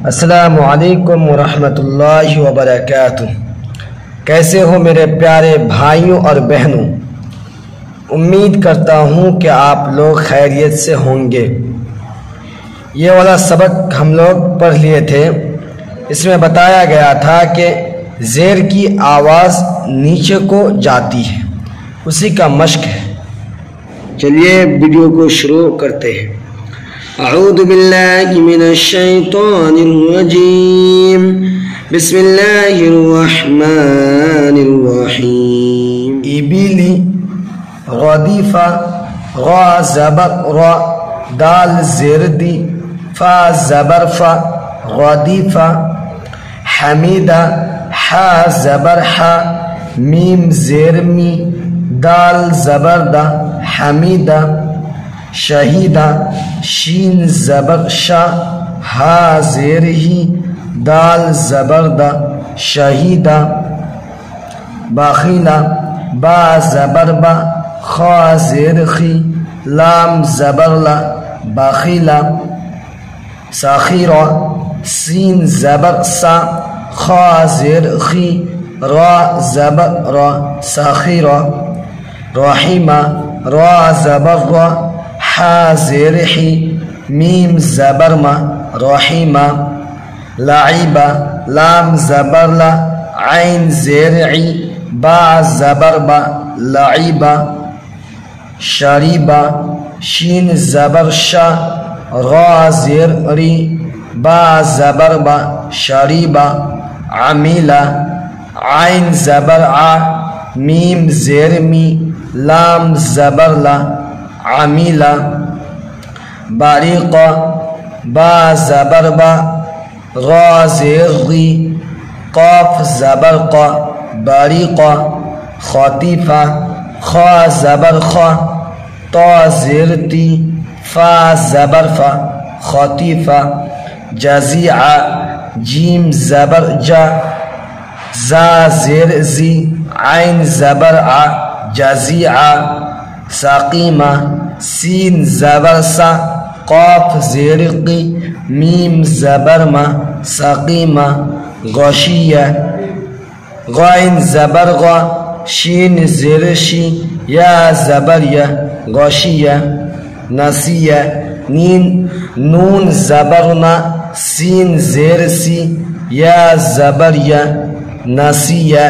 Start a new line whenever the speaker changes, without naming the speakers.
अस्सलामु अलैकुम वरहमतुल्लाहि वबरकातुह। कैसे हो मेरे प्यारे भाइयों और बहनों। उम्मीद करता हूँ कि आप लोग खैरियत से होंगे। ये वाला सबक हम लोग पढ़ लिए थे। इसमें बताया गया था कि ज़ेर की आवाज़ नीचे को जाती है, उसी का मश्क है। चलिए वीडियो को शुरू करते हैं। अऊज़ु बिल्लाहि मिनश शैतानिर रजीम, बिस्मिल्लाहिर रहमानिर रहीम। इबिली गदीफा गा ज़बर रा दाल ज़ेर दी फा ज़बर फा गदीफा। हमीदा हा ज़बर हा मीम ज़ेर मी दाल ज़बर दा हमीदा। शहीदा शीन ज़बर शा हा ज़ेर ही दाल ज़बर दा शहीदा। बाखिला बा ज़बर बा खा ज़ेर खी लाम ज़बर ला बाखिला। साखिरा सीन ज़बर सा खा ज़ेर खी रा ज़बर रा साखिरा। रहीमा रा ज़बर रा हा ज़ेर ही मीम ज़बर मा रहीमा। लाइबा लाम ज़बर ला आइन ज़ेर ई बा ज़बर बा लाइबा। शरीबा शीन ज़बर शा रा ज़ेर री बा ज़बर बा शरीबा। अमीला आइन ज़बर आ मीम ज़ेर मी लाम ज़बर ला अमीला। बारीक़ा बा ज़बर बा गा ज़ेर गी क़ाफ ज़बर क़ा बारीक़ा। ख़ातिफ़ा खा ज़बर खा ता ज़ेर ती फा ज़बर फा ख़ातिफ़ा। जज़ीआ जीम ज़बर जा ज़ा ज़ेर ज़ी आइन ज़बर आ जज़ीआ। साक़ीमा सीन ज़बर सा क़ाफ ज़ेर क़ी मीम ज़बर मा साक़ीमा। गौशिया गाइन ज़बर गा शीन ज़ेर शी या ज़बर या गौशिया। नसिया नून ज़बर ना सीन ज़ेर सी या ज़बर या नसिया।